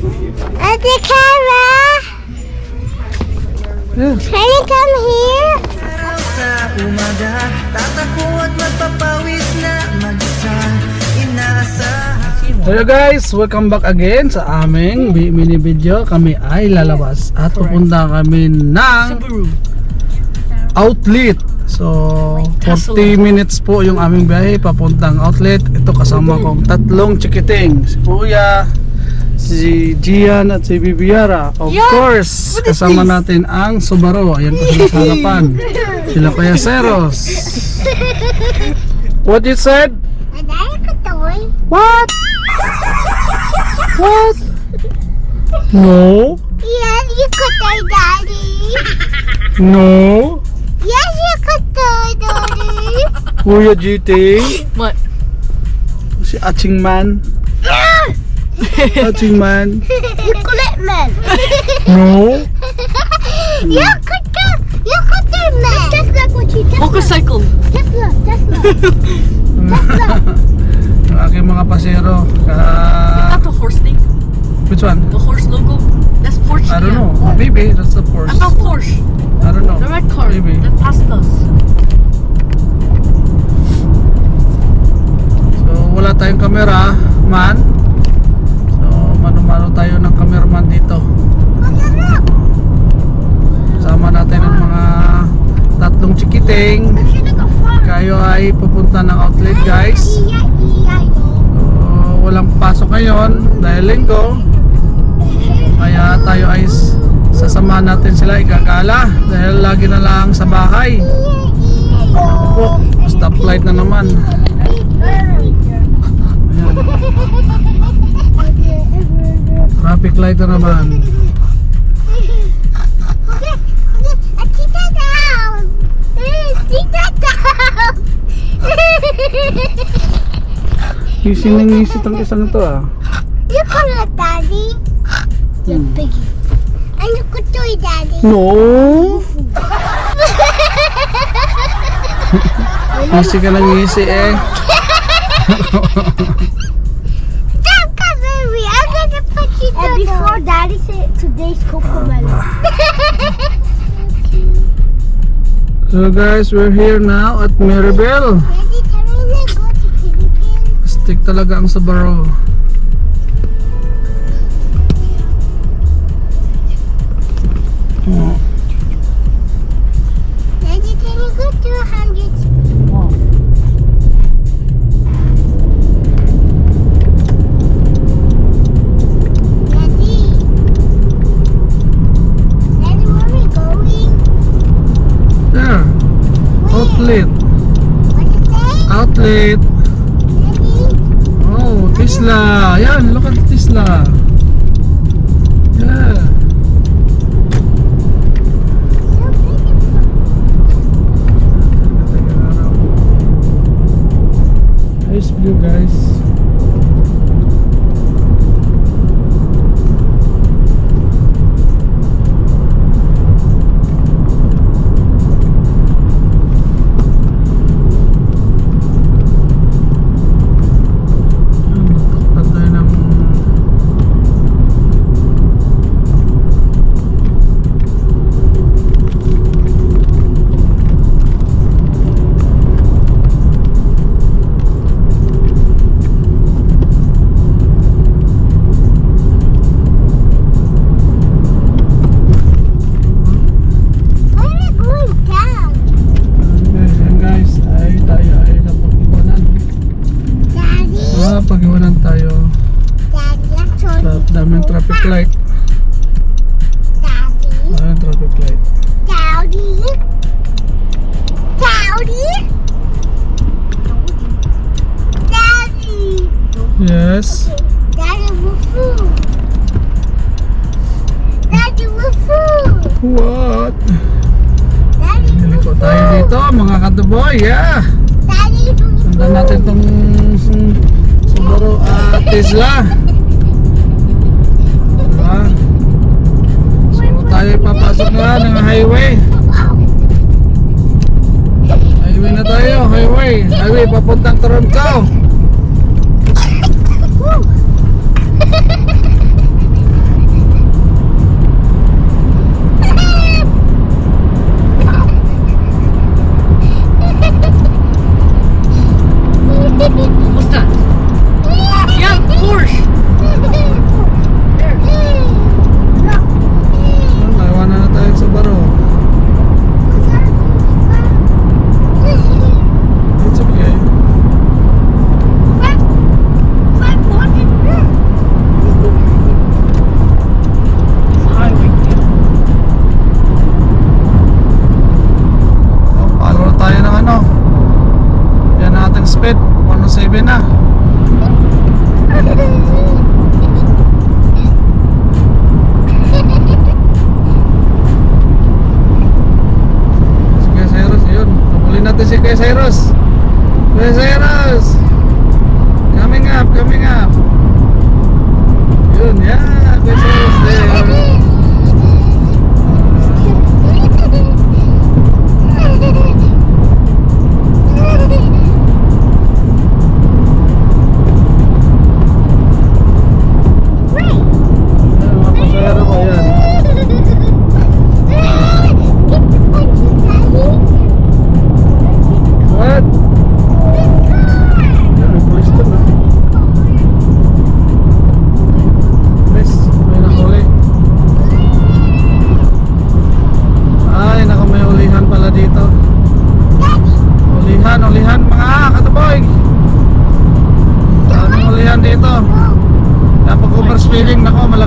At the camera. Yeah. Can you come here? Sa umaga, tatakbo at magpapawis na mag-isa. Inaasahan. So yeah guys, welcome back again sa aming mini video. Kami ay lalabas at pupunta kami ng outlet. So 40 minutes po yung aming biyahe papuntang outlet. Ito kasama kong tatlong chikiting, si Kuya, si Gian at si Bibiara. Of course, kasama natin ang Subaru. Ayan po sila sa harapan. Sila Kuya Seros. What you said? What? What? No. Yes, you could do, Daddy. No. Yes, you could do, Daddy. Kuya GT. What? Si Aching Man. Aching Man. You could man. No. You could do, man. Just like what you just Motorcycle. Tesla. Ang aking mga pasero. Not the horse thing. Which one? The horse logo. That's Porsche. I don't know. Maybe that's the Porsche. I thought Porsche. I don't know. The red car. Maybe. That passed us. So wala tayong camera man. So mano-mano tayo ng cameraman dito. Sama natin ang mga tatlong chikiting. Kayo ay pupunta ng outlet guys. So, walang pasok ngayon dahil linggo. Kaya tayo ay sasama natin sila igagala dahil lagi na lang sa bahay. Opo, stoplight na naman. Ayan. Traffic light na naman. Ngisi na ngisi itong isang ito ah. You call it Daddy. You're biggie. And you could do it, Daddy. No! Ngisi ka na ngisi eh. Stop covering me. I'm gonna put you down. And before Daddy said today's Cocomelon. So guys, we're here now at Mirabel. Daddy, can we go to Philippines? Stick talaga ang Subaru. Oh. Daddy, can you go to 100? Daddy. Daddy, where are we going? There. Outlet. What you say? Outlet. Daddy? Oh, Tesla. Yan, look at Tesla. Yeah. So beautiful. Nice view guys. Patay ng Where are we going down? Yan guys, ay tayo ay napag-iwanan. Daddy? Pag-iwanan tayo Daddy, let's show sa you. daming traffic light. Daddy? Daming traffic light. Daddy? Daddy? Daddy? Yes. Daddy, we're food. Daddy, we're food. What? Daddy, Niliko tayo dito mga katuboy. Yeah. Daddy, Sundan natin tong Subaru at Tesla. Diba? So tayo papasok na ng highway. Highway na tayo, highway. Highway papuntang Toronto.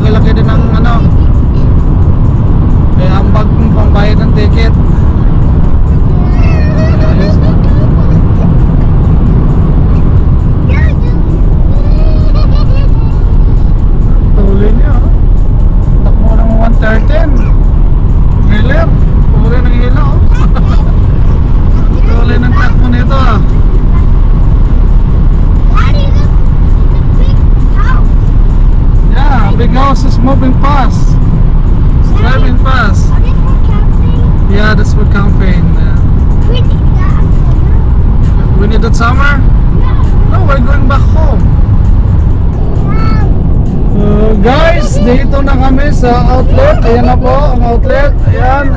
laki-laki din ng ano. Kaya ang bag mong pambayad ng ticket. Ayos. Tuloy niya. Takbo ng 113. Hilir. Puri ng hilo. Tuloy ng takbo nito ah. Yeah, big house is moving fast. It's driving fast. Yeah, that's for camping. We need that summer? No, we're going back home. Guys, dito na kami sa outlet. Ayan na po ang outlet. Ayan.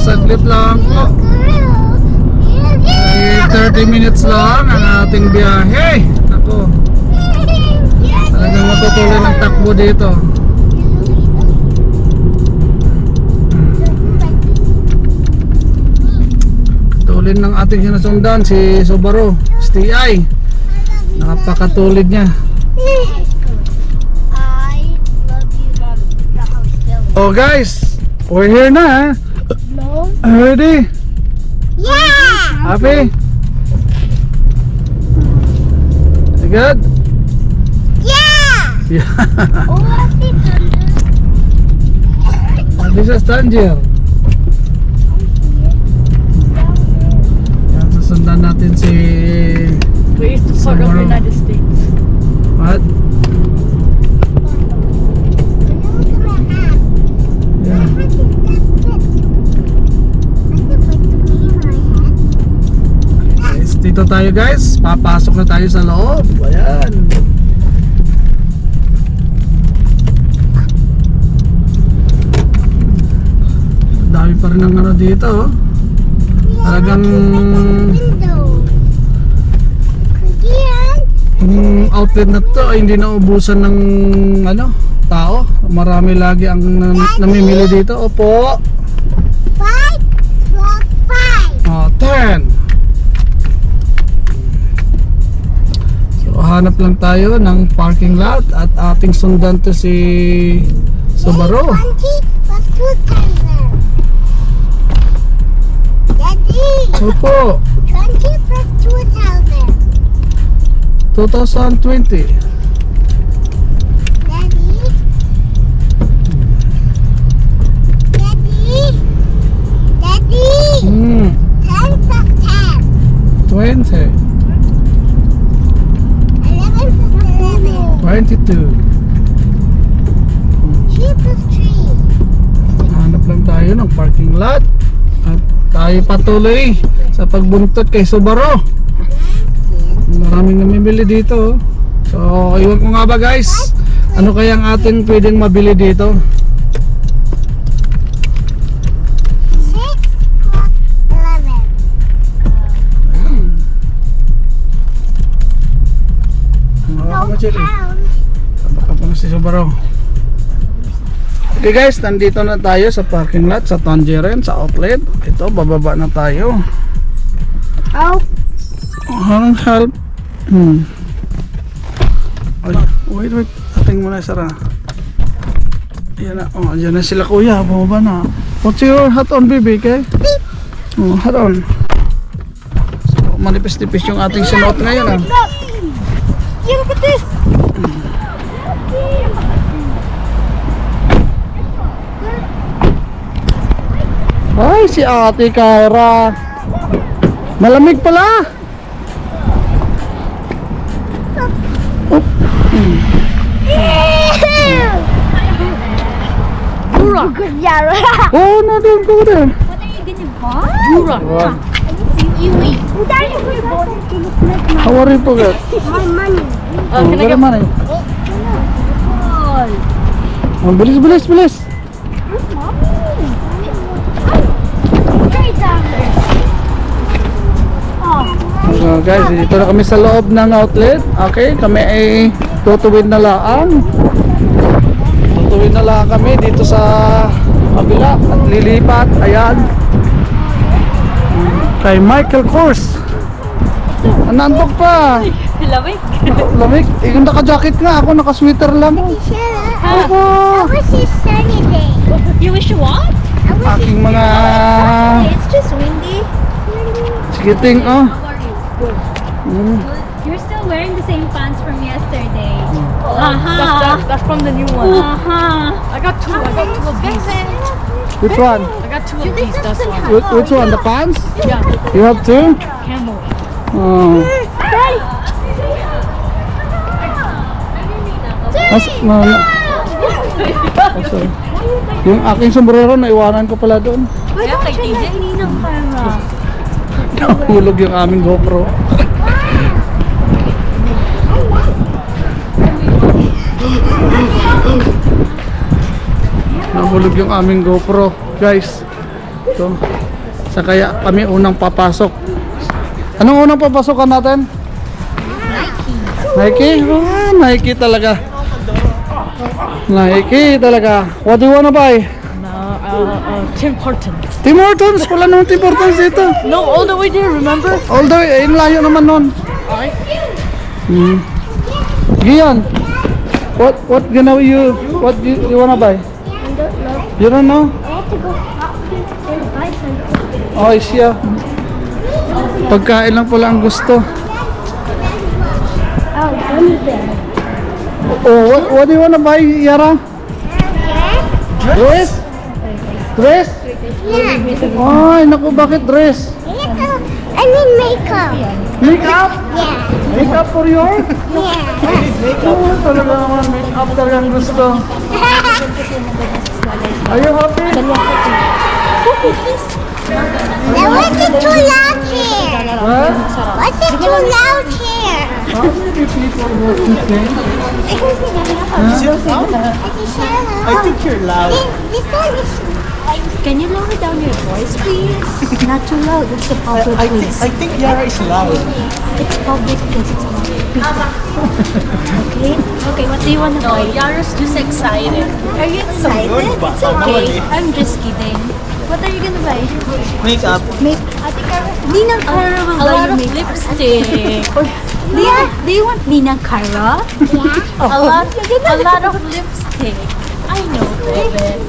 Saglit lang po. Ay, 30 minutes lang ang ating biyahe. Ako, talagang matutuloy ng takbo dito. Tulin ng ating sinusundan si Subaru STI. Napakatulid niya. Oh guys, we're here na. Ready? Yeah! Happy? You good? Yeah! Yeah. Oh, what's it? This is Tangier. Yan, susundan natin si Ways to part of the United States. what? Yeah. Guys, dito tayo guys. Papasok na tayo sa loob. Ayan. Dami pa rin ang ano dito. Oh. Talagang yung outlet na to ay hindi naubusan ng ano, tao. Marami lagi ang namimili dito. Opo. 10. So hanap lang tayo ng parking lot at ating sundan to si Subaru. Opo. 2020. Hmm. 20. 22. Hanap lang tayo ng parking lot at tayo patuloy sa pagbuntot kay Subaru. Maraming namimili dito. So, iwan ko nga ba guys, ano kaya ang ating pwedeng mabili dito? 6 + 11. Tabak na si Subaru. Okay guys, nandito na tayo sa parking lot sa Tangier, sa outlet. Ito, bababa na tayo. Oh, Help. Ay, wait. Ating muna sara. Ayan na. Oh, ayan na sila kuya. Bumaba na. What's your hat on, baby? Okay? Oh, hat on. So, manipis-nipis yung ating sinuot ngayon. Ah. look at this. Ay, si Ate Kyra. Malamig pala. Burak. Oh, no, don't go there. What are you gonna buy? Burak. Iwi. Daddy, we're going to look like How are you forget? my money. Can I get money? Oh, bilis. So guys, dito na kami sa loob ng outlet. Okay, kami ay tutuwid na lang. Tutuwid na lang kami dito sa kabila at lilipat. Ayan. Kay Michael Kors. Nantok pa. lamig. Lamig. Eh, yung naka-jacket nga. Ako naka-sweater lang. Shut up. I wish it's sunny day. You wish what? I wish Aking mga It's just windy. chikiting, oh. Mm. You're still wearing the same pants from yesterday. That's from the new one. I got two of these. Which one? I got two of these, that's one. Which one? The pants? Yeah, You have two? camel. Oh. No. Oh, sorry. Yung aking sombrero, naiwanan ko pala doon. Yeah, like these. Nahulog yung aming GoPro. Nahulog yung aming GoPro, guys. So, sa kaya kami unang papasok. Anong unang papasokan natin? Nike? Ah, Nike talaga. Nike talaga. What do you wanna buy? Tim Hortons. Tim Hortons! Wala naman Tim Hortons dito. No, all the way there, remember? Although, yun layo naman nun. Gian, what you wanna buy? You don't know? I have to go and buy something. Oh, siya. Pagkain lang pala ang gusto. Oh, gummy bear. Oh, what do you wanna buy, Yara? Dress? Dress? Yeah. Ay, naku, bakit dress? I mean makeup. Makeup? Yeah. Makeup for your? Yeah. Oh, talaga naman, makeup talaga ang gusto. Are you happy? Now what's it too loud here? What? What's it too loud here? How many people was this I think you're loud. This one is... Can you lower down your voice, please? Not too loud. It's a public place. I think Yara is loud. It's public place. It's not people. Okay? Okay, what do you want to buy? Yara's just excited. Are you excited? Good, but It's okay. nowadays. I'm just kidding. What are you gonna buy? Makeup. Ninang Cara will A buy lot you of makeup. lipstick. Do you want Ninang Cara? Yeah. A lot of lipstick. I know, baby.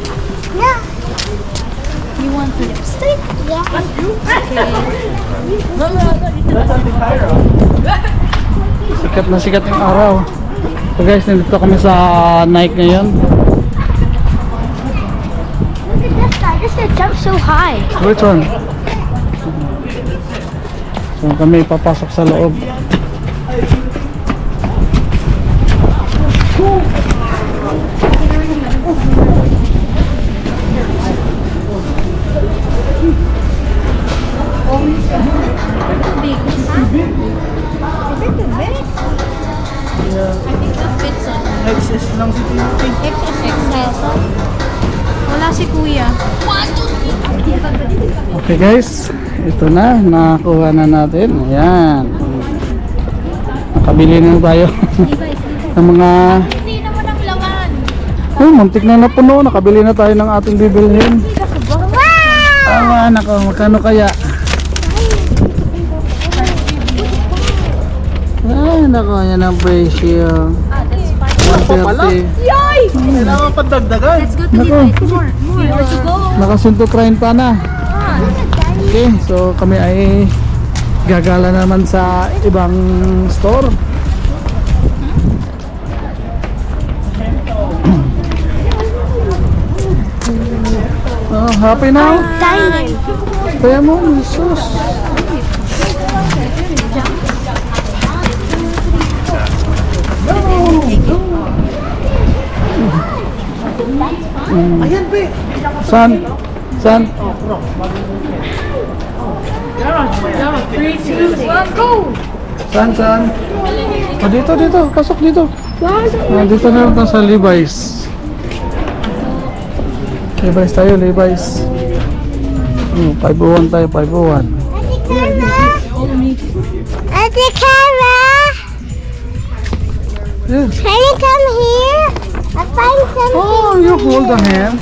Yeah. You want lipstick? Yeah. Sikat na sikat yung araw. So guys, nandito kami sa Nike ngayon. Look at this guy. This guy jumps so high. Which one? So kami papasok sa loob. XS lang si Timothy. Wala si Kuya. Okay guys, ito na, nakakuha na natin. Ayan. Nakabili na tayo ng mga... Hindi naman ang laman. Oh, muntik na napuno. Nakabili na tayo ng ating bibilhin. Ah, nako, magkano kaya? Ay, nako, yan ang presyo. 130. Kailangan pandagdagan. Let's go to Levi's. More. Let's go. Naka 130 na. Okay, so kami ay gagala naman sa ibang store. Oh, happy now? Diamond. Kaya mo, Jesus. Ayan, be. San? San? San? San? Oh, dito, dito. Pasok dito. Ah, dito na lang tayo sa Levi's. Levi's tayo, Levi's. 501 tayo, 501. Ate Cara. Yes. Can you come here? I find something. Oh, you hold the hand.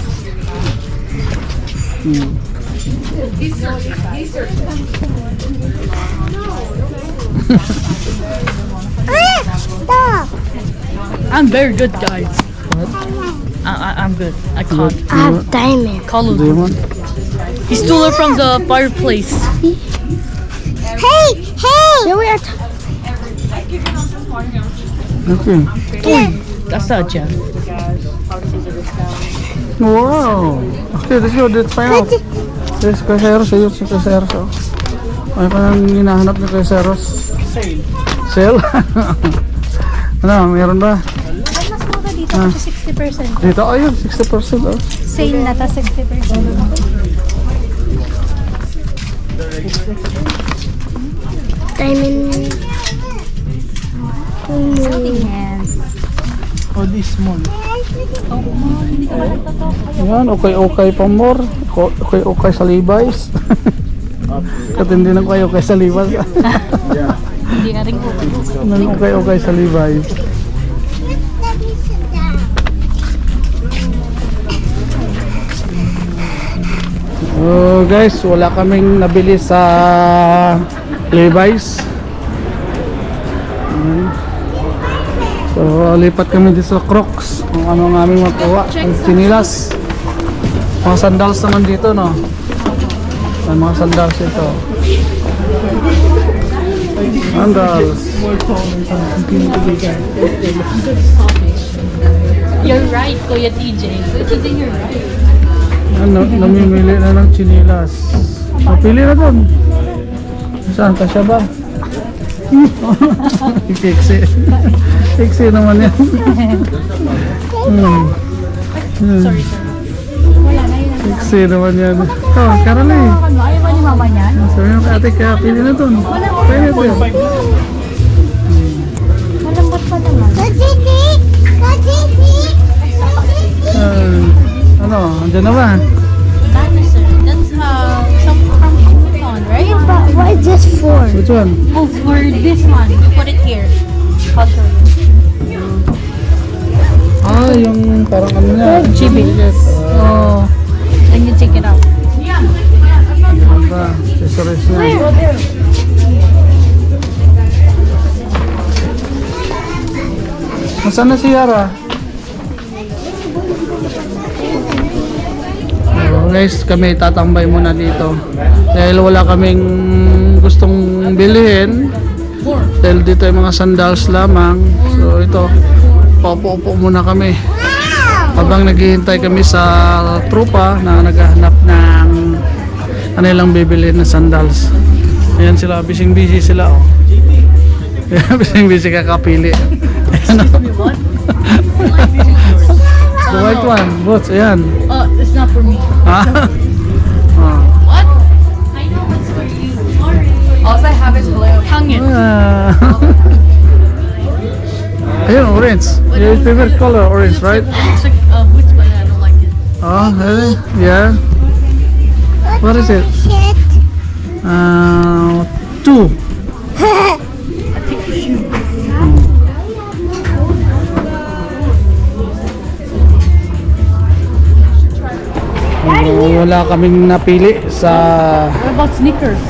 Stop. I'm very good, guys. What? I'm good. I caught. I have diamond. Call him. Demon? He stole it from the fireplace. Hey, hey. There we are. Okay. That's not a gem. Wow. Okay, let's go. Let's find out. Yes, Kuya Seros. Ayun, si Kuya Seros. Oh. Ay pa nang hinahanap ni Kuya Seros. Sale. Sale? Ano, meron ba? Mas mura dito kasi 60%. Dito, ayun, 60%. Oh. Sale na ta 60%. Diamond. Oh, this small. Yan, okay pa more. Okay sa Levi's. Katindi ng okay sa Levi's. Hindi na rin ko. Nang okay sa Levi's. Oh guys, wala kaming nabili sa Levi's. Ayan. So lipat kami dito sa Crocs. Kung ano ang aming makuha. Ang sinilas. Mga sandals naman dito, no? May mga sandals ito. Sandals. You're right, Kuya TJ. Kuya TJ, you're right. Ano, namimili na ng chinilas. Mapili na doon. Saan? Kasya ba? Kiksi. Kiksi naman yan. Sorry, sir. Kiksi naman yan. Oh, Caroline. Ayaw ba ni mama niyan? Sabi mo kay ate, kaya pili na doon. Pwede doon. Malambot pa naman. Kajiti. Ano, andyan na ba? Dinosaur. That's some from Pokemon, right? But what is this for? Which one? Oh, for this one. You put it here. I'll show you. Ah, yung parang ano niya. Chibi. Oh. Then you take it out. Ano ba? Accessories niya. Nasaan na si Yara? Guys, kami tatambay muna dito dahil wala kaming gustong bilhin dahil dito ay mga sandals lamang. So ito, paupo-upo muna kami habang naghihintay kami sa tropa na naghahanap ng kanilang bibili na sandals. Ayan sila, busy sila, oh. Busy kakapili. Ayan, oh. The white one, boots, ayan. Oh, it's not for me. Ah. Ah. What? I know what's for you. Sorry. Also, I have it hanging. Ah. Ayun, orange. Your favorite color, orange, right? It's like boots, but I don't like it. Oh, really? Yeah. What is it? Shit. 2. Wala kaming napili sa What about sneakers?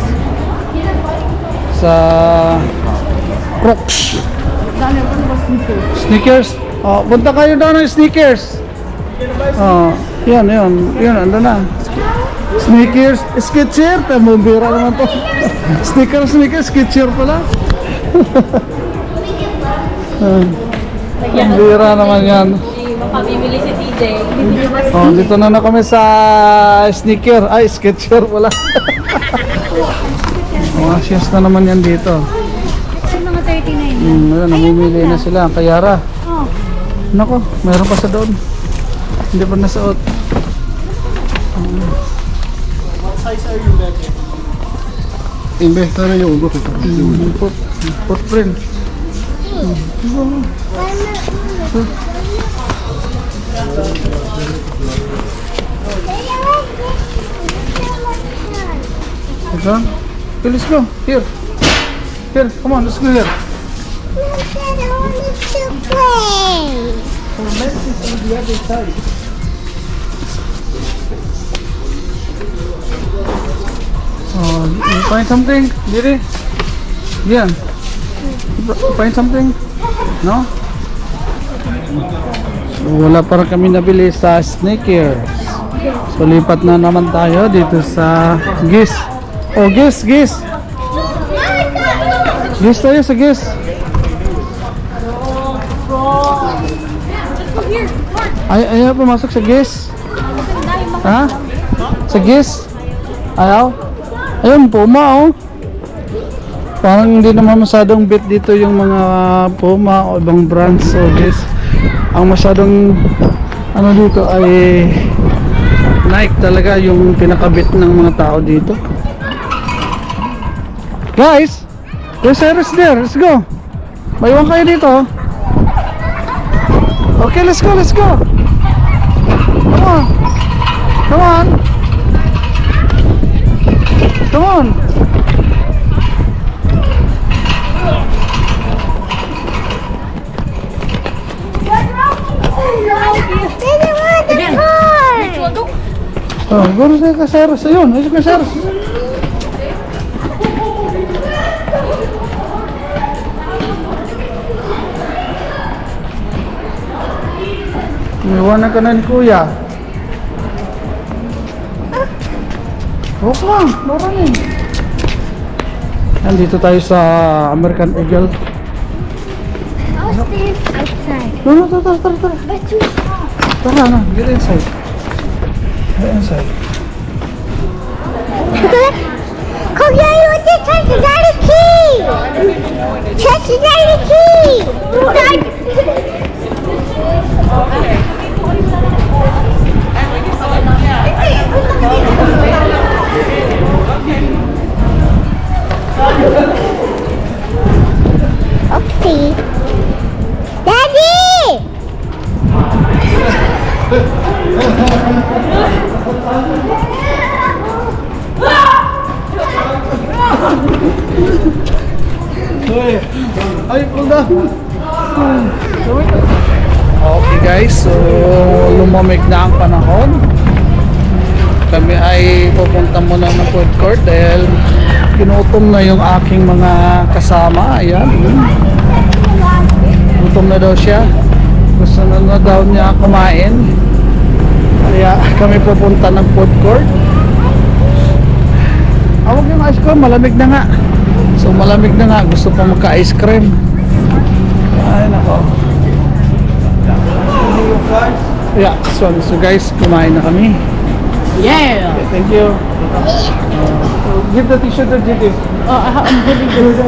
Crocs. Daniel, what about sneakers? Sneakers? Oh, punta kayo daw ng sneakers. Oh, yan, ando na. Sneakers, Skechers, tamubira naman to. Sneakers, Skechers pala. Ang bira naman yan. Mapabibili si TJ. Oh, dito na kami sa sneaker. Ay, Skechers pala. Mga shoes na naman yan dito. Sa mga 39 na. Ayun, namimili na sila. Kayara. Oh. Nako, meron pa sa doon. Hindi pa nasuot. What size are you getting? Inventory yung footprint. Ito? Okay, let's go. Here. Here, come on, let's go here. I wanted to play. For men, it's on the other side. Oh, you find something? Diri? Yan. Find something? No? So, wala pa rin kami nabili sa Sneakers. So lipat na naman tayo dito sa Gis. Oh, Gis. Gis tayo sa Gis. Ayaw pumasok sa Gis. Ha? Sa Gis? Ayaw? Ayun, Puma oh. Parang hindi naman masyadong bit dito yung mga Puma o ibang brands o Gis. Ang masyadong ano dito ay Nike talaga yung pinakabit ng mga tao dito. Guys, there's Cyrus there. Let's go. Maiwan kayo dito. Okay, let's go. Come on. Come on. Come on. Oh, guru saya ke Cyrus. Ayun, ayun ke Cyrus. Iwanan ka na ni Kuya. Okay lang, maraming. Nandito tayo sa American Eagle. Outside. No, tara. But too hot. Tara na, get inside. Get inside. Kuya, you want to touch the daddy key? Touch the daddy key. Okay. Daddy! Ay, hold on. Okay guys, so lumamig na ang panahon. Kami ay pupunta muna ng food court dahil ginutom na yung aking mga kasama. Ayan. Gutom na daw siya. Gusto na daw niya kumain. Kaya kami pupunta ng food court. Awag yung ice cream, malamig na nga. So malamig na nga, gusto pa magka-ice cream. Ay nako. Yeah, so guys, kumain na kami. Yeah. Okay, thank you. Give the t-shirt to Gigi. I'm holding this.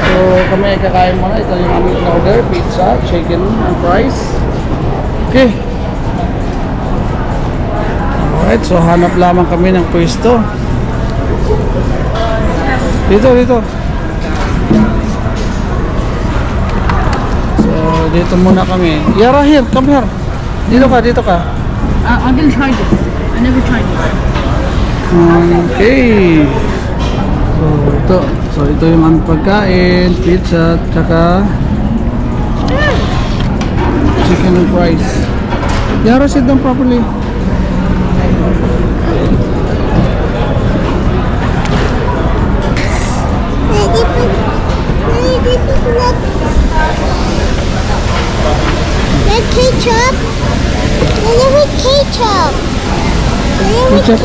So kami ay kakain muna. Ito yung aming order, pizza, chicken and fries. Okay. Alright, so hanap lamang kami ng pwesto. Dito. So dito muna kami. Yara, here, come here. Dito ka. I'm gonna try this. I never tried this. Okay. So ito yung aming pagkain, pizza, tsaka chicken and fries. Yara, sit down properly. Ketchup. Ketchup.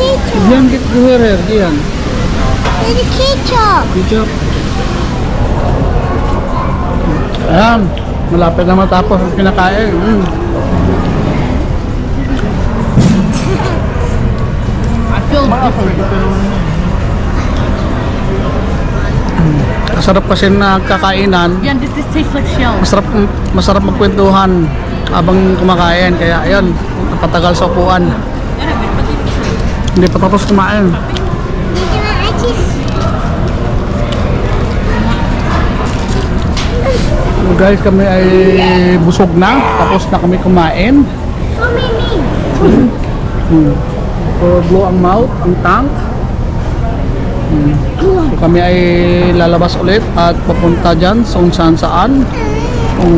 Diyan, get here, diyan. There's ketchup. Ketchup. Ayan, malapit na matapos ang pinakain. I feel different. Masarap kasi na kakainan. Yeah, this tastes like shell. Masarap magkwentuhan habang kumakain. Kaya ayun, napatagal sa upuan. Hindi pa tapos kumain. So guys, kami ay busog na. Tapos na kami kumain. So blow ang mouth, ang tongue. So kami ay lalabas ulit at papunta dyan kung saan. Kung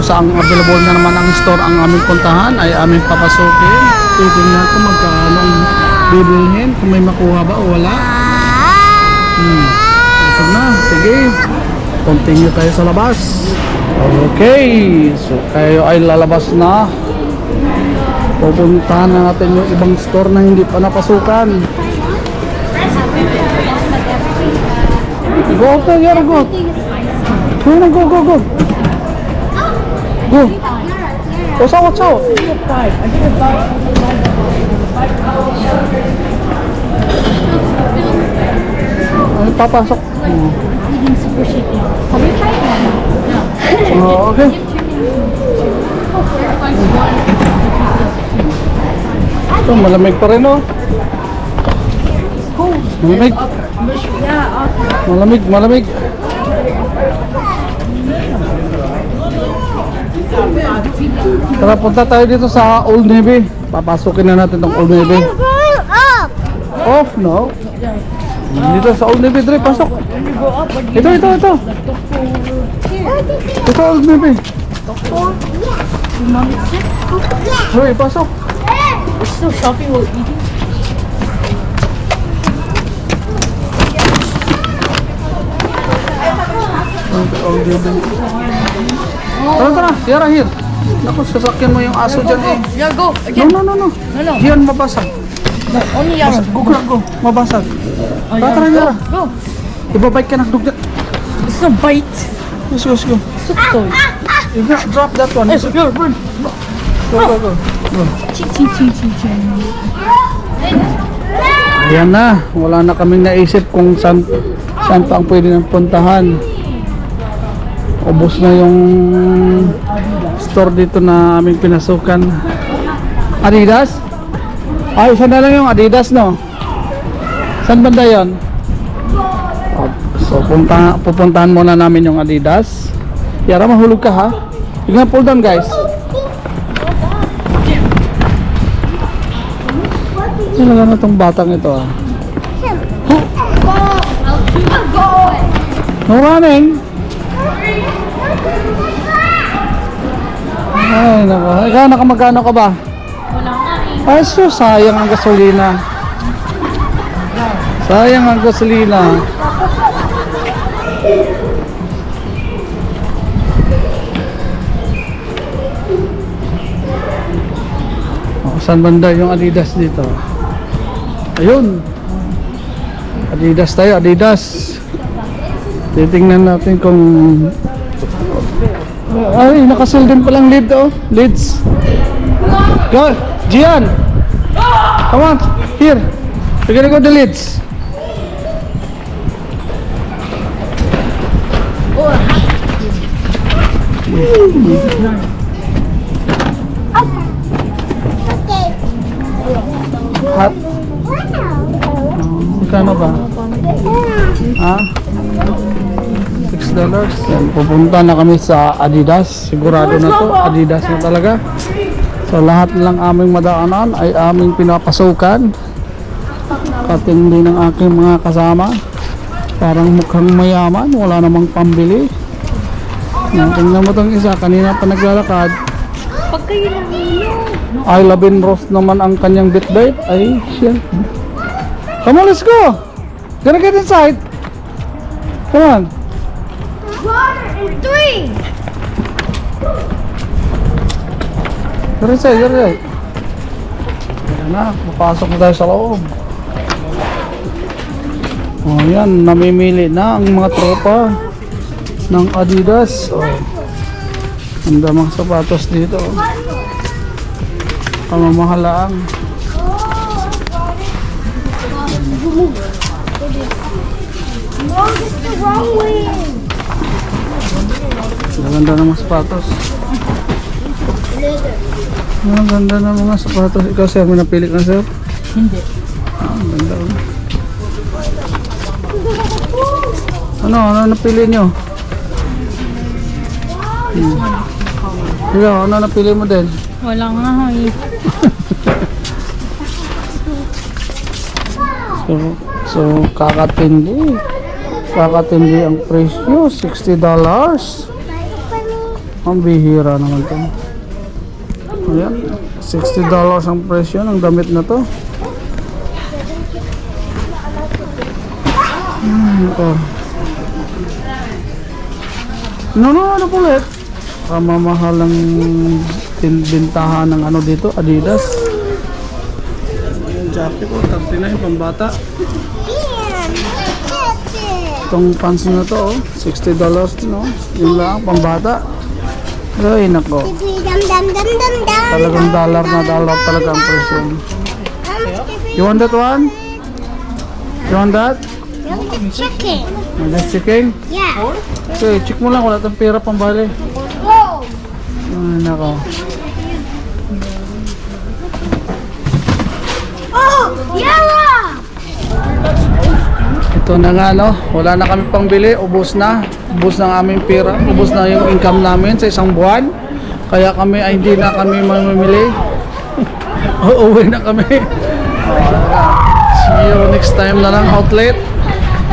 saan available na naman ang store ang aming puntahan ay aming papasukin. Titignan ko magkano ang bibilhin, kung may makuha ba o wala. Busog na, sige. continue tayo sa labas. Okay, so kayo ay lalabas na. Pupuntahan na natin yung ibang store na hindi pa napasukan. Go up there, Yara, go. Go na, go, go, go. Go. Watch out, watch out. Ay, papasok. Eating super shaky. Have you tried that? Oh, okay. Ito, malamig pa rin, oh. Malamig. Malamig, malamig. Tara, punta tayo dito sa Old Navy. Papasukin na natin tong Old Navy. Up! Off, no? Dito sa Old Navy, Dre, pasok. Ito, ito, ito. Ito, Old Navy. Dre, pasok. We're still shopping while eating. Old Navy. Tara, tara, Yara, here. Naku, sasakyan mo yung aso dyan, eh. Yeah, go No, again. no, no, no. No. Diyan, mabasag. No, only Yara. Go, go, go. Mabasag. Oh, Tara, tara, Yara. Go. Ibabike ka ng dugda. It's a bite. Let's go, let's go. It's a toy. You can't drop that one. Let's go, run. Go, go, go. Go. Ching, ching, ching, ching, ching. Ayan na. Wala na kaming naisip kung saan pa ang pwede nang puntahan. Ubos na yung store dito na aming pinasukan. Adidas? Ay, saan na lang yung Adidas, no? Saan banda yun? So, pupuntahan muna namin yung Adidas. Yara, mahulog ka, ha? You're gonna pull down, guys. Talaga na itong batang ito, ah. No running. Ay, nako. Ikaw, nakamagkano ka ba? Wala nga eh. Ay, so sayang ang gasolina. Sayang ang gasolina. Oh, saan banda yung Adidas dito? Ayun. Adidas tayo, Adidas. Titingnan natin kung... Ay, nakasil din palang lid, oh. Lids. Go, Gian. Come on, here. We're gonna go the lids. Okay. Hot. Magkano ba? Ha? $6. Yan, pupunta na kami sa Adidas. Sigurado na to, Adidas na talaga. So lahat lang aming madaanan ay aming pinapasukan. Katindi ng aking mga kasama. Parang mukhang mayaman, wala namang pambili. Yan, tingnan mo tong isa, kanina pa naglalakad. Pag kayo lang I love in roast naman ang kanyang bitbit. Ay, shit. Come on, let's go. Gonna get inside. Come on. Water in 3. Get inside, get inside. Ayan na, papasok na tayo sa loob. Oh, yan, namimili na ang mga tropa ng Adidas. Oh. Ang damang sapatos dito. Pamamahalaan. No, this is the wrong way. Ang ganda ng mga sapatos. Ang ganda ng mga sapatos. Ikaw, sir, may napili ka, sir? Hindi. Ang ganda. Ano napili nyo? Ikaw, ano napili mo din? Wala nga eh. So kakatindi ang presyo, $60. Ang bihira naman to. Ayan, $60 ang presyo ng damit na to. Ito. Ano po ulit? Kamamahal ng bintahan ng ano dito, Adidas. Yung jacket ko, 39 pambata. Itong pants na to, oh, $60 no? Yun lang, pambata. Ay, nako. Talagang dollar na dollar talaga ang presyo. You want that one? You want that? Chicken. That's chicken? Yeah. Okay, check mo lang, wala tayong pera pambali. Whoa. Ay, nako. Oh, Yara. Ito na nga no, wala na kami pangbili, ubos na. Ubos na ang aming pera, ubos na yung income namin sa isang buwan. Kaya kami ay hindi na kami mamimili. Uuwi na kami. See you next time na lang outlet.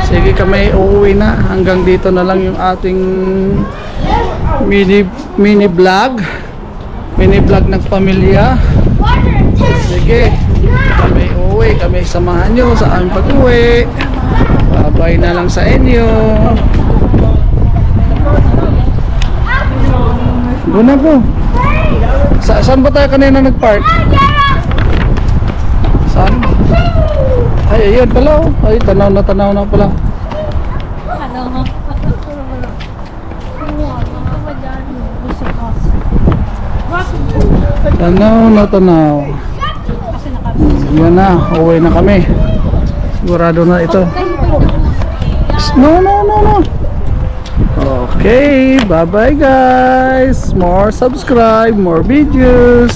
Sige kami uuwi na. Hanggang dito na lang yung ating mini vlog. Mini vlog ng pamilya. Sige, kami uuwi. Kami samahan nyo sa aming pag-uwi. Bye na lang sa inyo. Doon na po. Saan ba tayo kanina nag-park? Saan? Ay, ayun pala oh. Ay, tanaw na pala. Tanaw. Yan na, uwi na kami. Sigurado na ito. No. Okay, bye-bye guys. More subscribe, more videos.